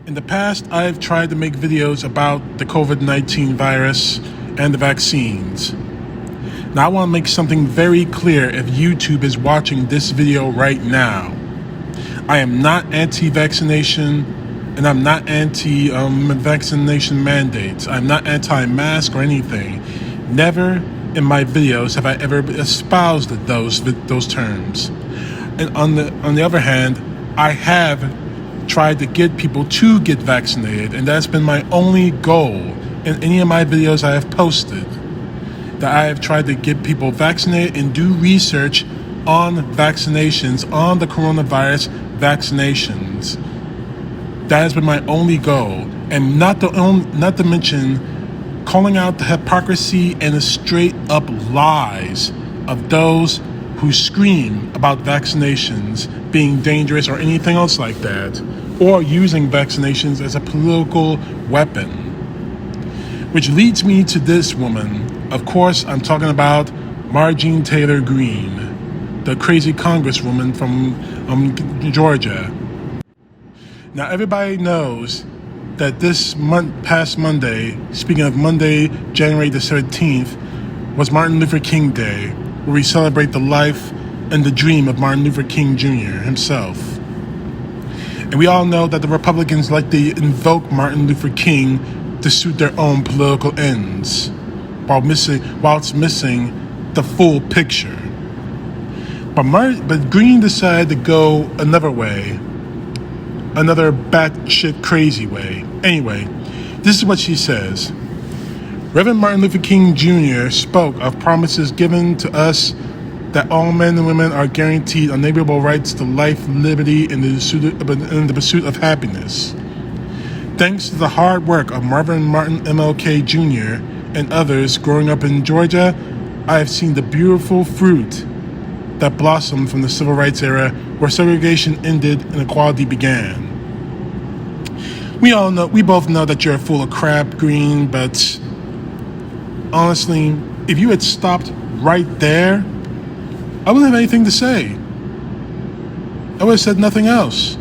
In the past, I've tried to make videos about the COVID-19 virus and the vaccines. Now, I want to make something very clear if YouTube is watching this video right now. I am not anti-vaccination, and I'm not anti-vaccination mandates. I'm not anti-mask or anything. Never in my videos have I ever espoused those terms. And on the other hand, I have tried to get people to get vaccinated, and that's been my only goal in any of my videos I have posted. That I have tried to get people vaccinated and do research on vaccinations, on the coronavirus vaccinations. That has been my only goal, and not to mention calling out the hypocrisy and the straight up lies of those who scream about vaccinations being dangerous or anything else like that, or using vaccinations as a political weapon. Which leads me to this woman. Of course, I'm talking about Marjine Taylor Greene, the crazy congresswoman from Georgia. Now, everybody knows that past Monday, speaking of Monday, January the 17th, was Martin Luther King Day, where we celebrate the life and the dream of Martin Luther King Jr. himself. And we all know that the Republicans like to invoke Martin Luther King to suit their own political ends, while it's missing the full picture. But Greene decided to go another way, another batshit crazy way. Anyway, this is what she says. Reverend Martin Luther King Jr. spoke of promises given to us that all men and women are guaranteed unalienable rights to life, liberty, and the pursuit of happiness. Thanks to the hard work of Reverend Martin MLK Jr. and others growing up in Georgia, I have seen the beautiful fruit that blossomed from the civil rights era, where segregation ended and equality began. We both know that you're full of crap, Greene, but honestly, if you had stopped right there, I wouldn't have anything to say. I would have said nothing else.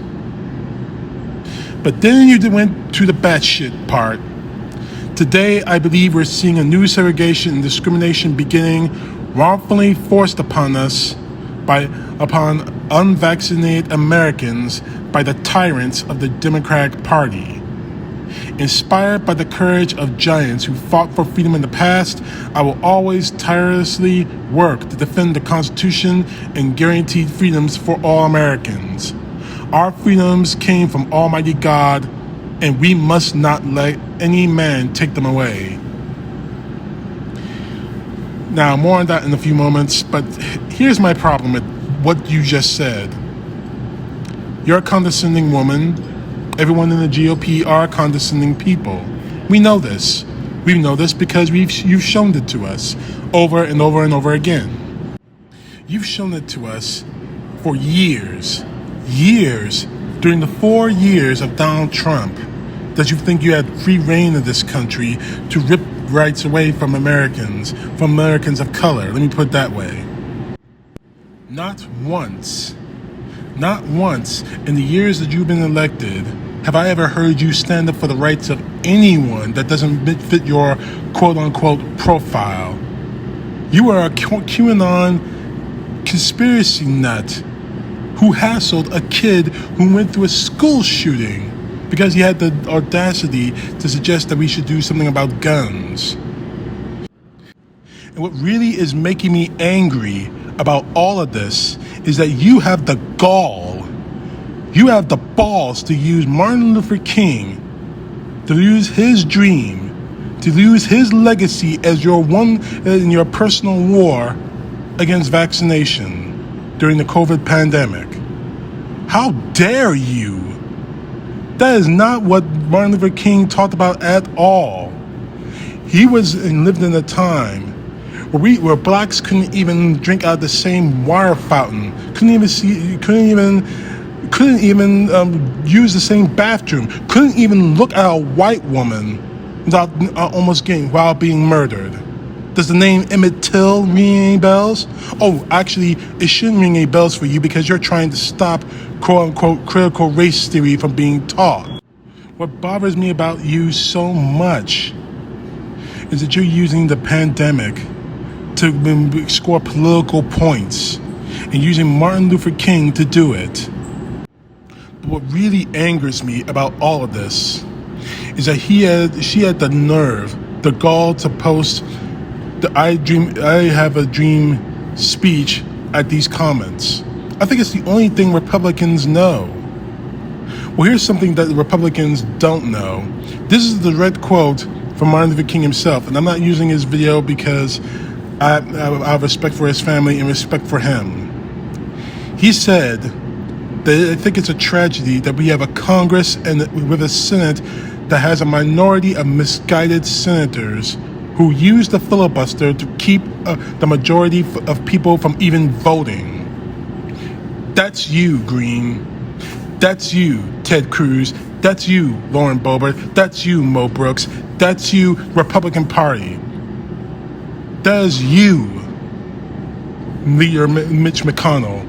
But then you went to the batshit part. Today, I believe we're seeing a new segregation and discrimination beginning, wrongfully forced upon us upon unvaccinated Americans by the tyrants of the Democratic Party. Inspired by the courage of giants who fought for freedom in the past, I will always tirelessly work to defend the Constitution and guaranteed freedoms for all Americans. Our freedoms came from Almighty God, and we must not let any man take them away. Now, more on that in a few moments, but here's my problem with what you just said. You're a condescending woman. Everyone in the GOP are condescending people. We know this. We know this because you've shown it to us over and over and over again. You've shown it to us for years, during the 4 years of Donald Trump, that you think you had free reign in this country to rip rights away from Americans of color. Let me put it that way. Not once in the years that you've been elected have I ever heard you stand up for the rights of anyone that doesn't fit your quote-unquote profile. You are a QAnon conspiracy nut who hassled a kid who went through a school shooting because he had the audacity to suggest that we should do something about guns. And what really is making me angry about all of this is that you have the gall, you have the balls to use Martin Luther King, to use his dream, to use his legacy as your personal war against vaccination during the COVID pandemic. How dare you? That is not what Martin Luther King talked about at all. He lived in a time where blacks couldn't even drink out of the same water fountain, couldn't even use the same bathroom, couldn't even look at a white woman without while being murdered. Does the name Emmett Till ring any bells? Oh, actually, it shouldn't ring any bells for you because you're trying to stop quote-unquote critical race theory from being taught. What bothers me about you so much is that you're using the pandemic to score political points and using Martin Luther King to do it. But what really angers me about all of this is that she had the nerve, the gall to post the I have a dream speech at these comments. I think it's the only thing Republicans know. Well, here's something that the Republicans don't know. This is the direct quote from Martin Luther King himself, and I'm not using his video because I have respect for his family and respect for him. He said that I think it's a tragedy that we have a Congress and with a Senate that has a minority of misguided senators who use the filibuster to keep the majority of people from even voting. That's you, Greene. That's you, Ted Cruz. That's you, Lauren Boebert. That's you, Mo Brooks. That's you, Republican Party. That is you, Leader Mitch McConnell,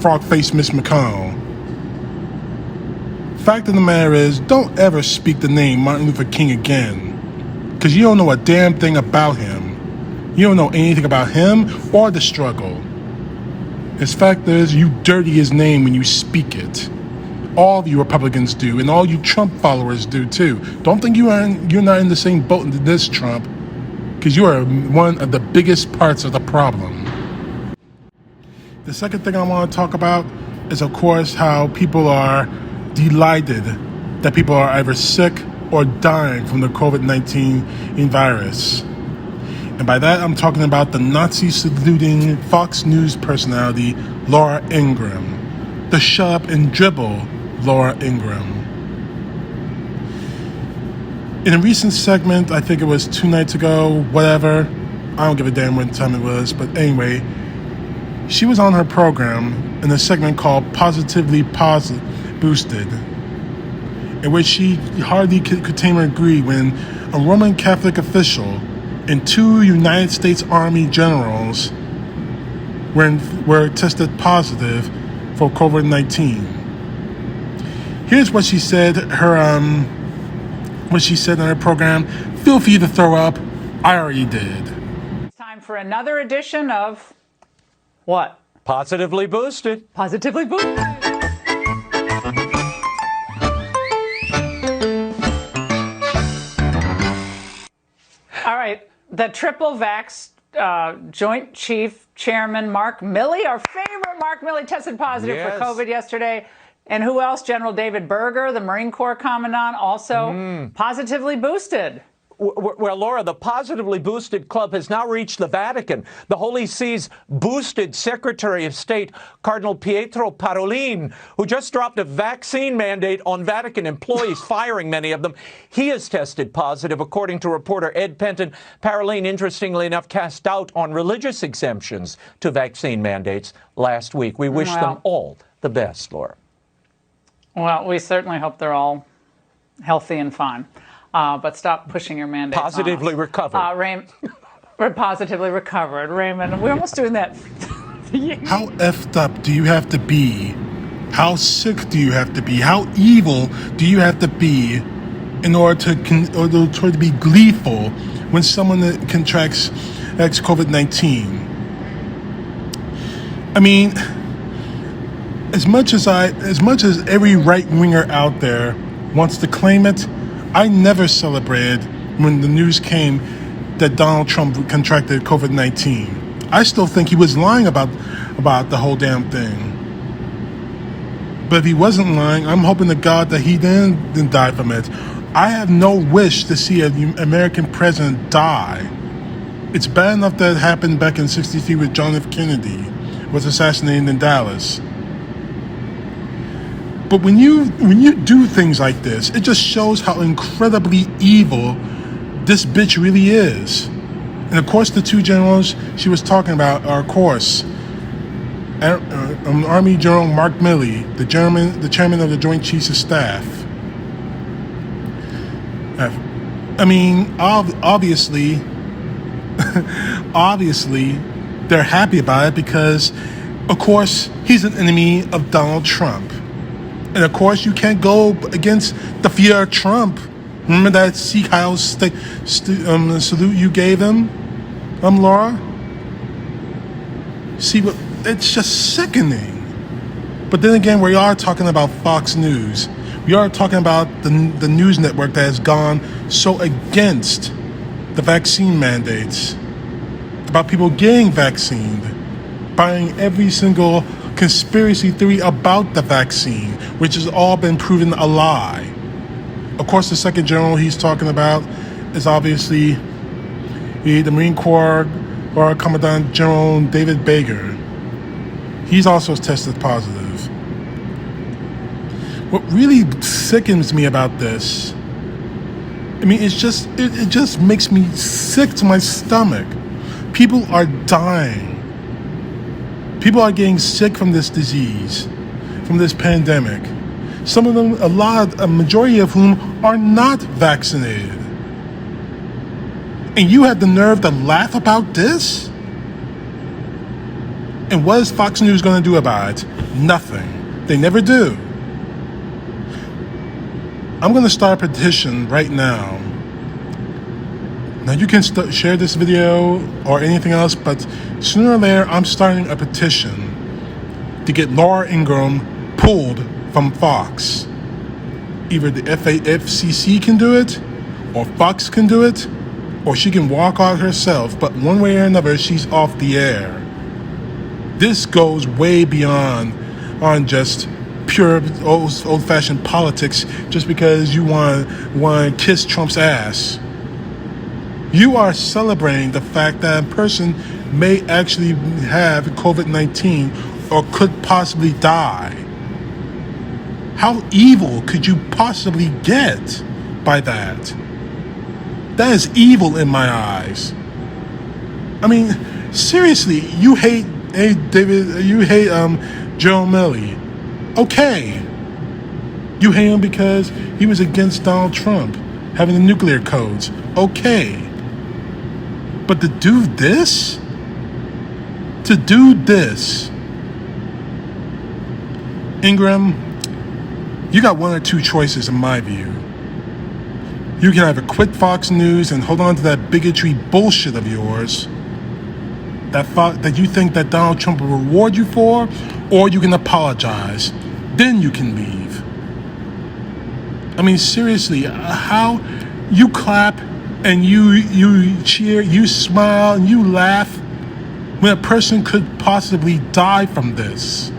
frog-faced Mitch McConnell. Fact of the matter is, don't ever speak the name Martin Luther King again, because you don't know a damn thing about him. You don't know anything about him or the struggle. His fact is, you dirty his name when you speak it. All of you Republicans do, and all you Trump followers do too. Don't think you're not in the same boat as this Trump, because you are one of the biggest parts of the problem. The second thing I want to talk about is, of course, how people are delighted that people are either sick or dying from the COVID-19 virus. And by that, I'm talking about the Nazi-saluting Fox News personality, Laura Ingram. The shut up and dribble Laura Ingram. In a recent segment, I think it was 2 nights ago, whatever, I don't give a damn what time it was, but anyway, she was on her program in a segment called Positively Boosted, in which she hardly could tame her greed when a Roman Catholic official and 2 United States Army generals were tested positive for COVID-19. Here's what she said. What she said in her program. Feel free to throw up. I already did. It's time for another edition of what? Positively Boosted. Positively Boosted. All right, the triple vax Joint Chief Chairman Mark Milley, our favorite Mark Milley, tested positive for COVID yesterday. And who else? General David Berger, the Marine Corps Commandant, also positively boosted. Well, Laura, the Positively Boosted Club has now reached the Vatican. The Holy See's boosted Secretary of State, Cardinal Pietro Parolin, who just dropped a vaccine mandate on Vatican employees, firing many of them. He has tested positive, according to reporter Ed Penton. Parolin, interestingly enough, cast doubt on religious exemptions to vaccine mandates last week. We wish them all the best, Laura. Well, we certainly hope they're all healthy and fine. But stop pushing your mandates. Positively recovered. We're positively recovered. Raymond, we're almost doing that. How effed up do you have to be? How sick do you have to be? How evil do you have to be in order to be gleeful when someone contracts COVID-19? I mean, as much as every right winger out there wants to claim it, I never celebrated when the news came that Donald Trump contracted COVID-19. I still think he was lying about the whole damn thing. But if he wasn't lying, I'm hoping to God that he didn't die from it. I have no wish to see an American president die. It's bad enough that it happened back in '63 with John F. Kennedy was assassinated in Dallas. But when you do things like this, it just shows how incredibly evil this bitch really is. And of course, the 2 generals she was talking about are, of course, Army General Mark Milley, the chairman of the Joint Chiefs of Staff. I mean, obviously, they're happy about it because, of course, he's an enemy of Donald Trump. And of course, you can't go against the fear of Trump. Remember that Sikh Heil salute you gave him, Laura? See, it's just sickening. But then again, we are talking about Fox News. We are talking about the news network that has gone so against the vaccine mandates, about people getting vaccinated, buying every single conspiracy theory about the vaccine, which has all been proven a lie. Of course, the second general he's talking about is obviously the Marine Corps or Commandant General David Baker. He's also tested positive. What really sickens me about this, I mean, it just makes me sick to my stomach. People are dying. People are getting sick from this disease, from this pandemic. Some of them, a majority of whom are not vaccinated. And you had the nerve to laugh about this? And what is Fox News going to do about it? Nothing. They never do. I'm going to start a petition right now. Now you can share this video or anything else, but sooner or later I'm starting a petition to get Laura Ingham pulled from Fox. Either the FCC can do it, or Fox can do it, or she can walk out herself, but one way or another she's off the air. This goes way beyond on just pure old-fashioned politics just because you want to kiss Trump's ass. You are celebrating the fact that a person may actually have COVID-19 or could possibly die. How evil could you possibly get by that? That is evil in my eyes. I mean, seriously, you hate David, you hate Joe Milley. Okay. You hate him because he was against Donald Trump having the nuclear codes. Okay. But to do this? Ingram, you got one or two choices in my view. You can either quit Fox News and hold on to that bigotry bullshit of yours that you think that Donald Trump will reward you for, or you can apologize. Then you can leave. I mean, seriously, how you clap and you cheer, you smile, and you laugh when a person could possibly die from this?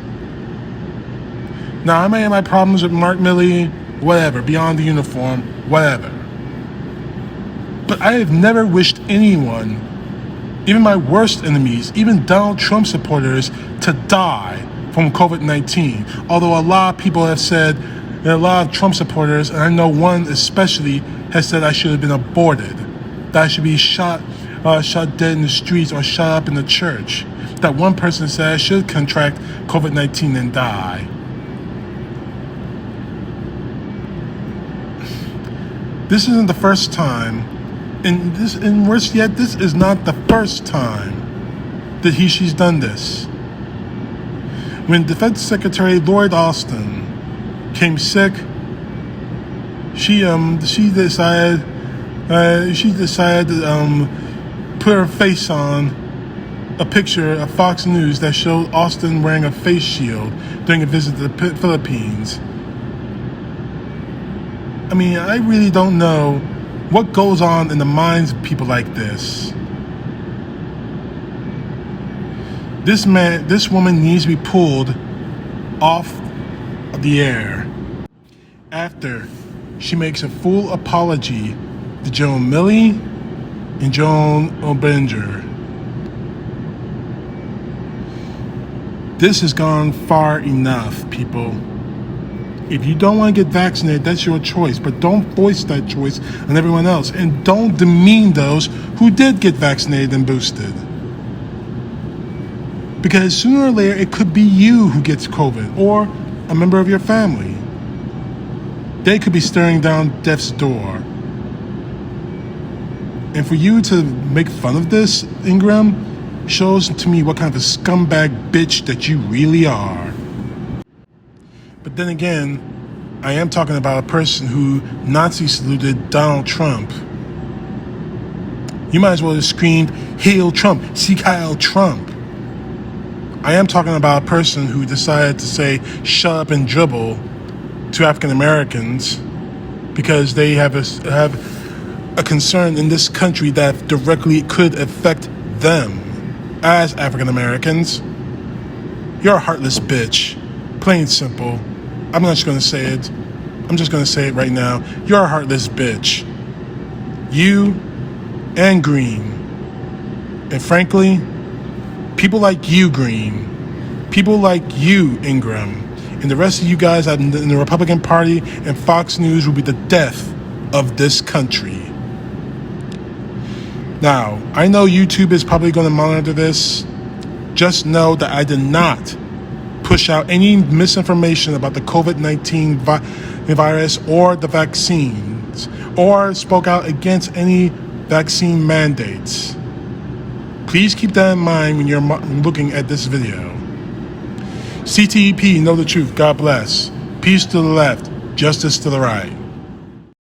Now, I may have my problems with Mark Milley, whatever, beyond the uniform, whatever. But I have never wished anyone, even my worst enemies, even Donald Trump supporters, to die from COVID-19. Although a lot of people have said, and a lot of Trump supporters, and I know one especially, has said I should have been aborted, that I should be shot dead in the streets or shot up in the church. That one person said I should contract COVID-19 and die. This isn't the first time, and worse yet, this is not the first time that she's done this. When Defense Secretary Lloyd Austin came sick, she decided to put her face on a picture of Fox News that showed Austin wearing a face shield during a visit to the Philippines. I mean, I really don't know what goes on in the minds of people like this. This woman needs to be pulled off the air after she makes a full apology to Joan Milley and Joan Obinger. This has gone far enough, people. If you don't want to get vaccinated, that's your choice, but don't voice that choice on everyone else, and don't demean those who did get vaccinated and boosted. Because sooner or later, it could be you who gets COVID, or a member of your family. They could be staring down death's door. And for you to make fun of this, Ingram, shows to me what kind of a scumbag bitch that you really are. But then again, I am talking about a person who Nazi saluted Donald Trump. You might as well have screamed, "Hail Trump, Sieg Heil Trump." I am talking about a person who decided to say, "Shut up and dribble" to African Americans because they have a concern in this country that directly could affect them as African Americans. You're a heartless bitch. Plain and simple. I'm not just going to say it. I'm just going to say it right now. You're a heartless bitch. You and Greene. And frankly, people like you, Greene, people like you, Ingram, and the rest of you guys in the Republican Party and Fox News will be the death of this country. Now, I know YouTube is probably going to monitor this. Just know that I did not push out any misinformation about the COVID-19 virus or the vaccines, or spoke out against any vaccine mandates. Please keep that in mind when you're looking at this video. CTP, know the truth. God bless. Peace to the left, justice to the right.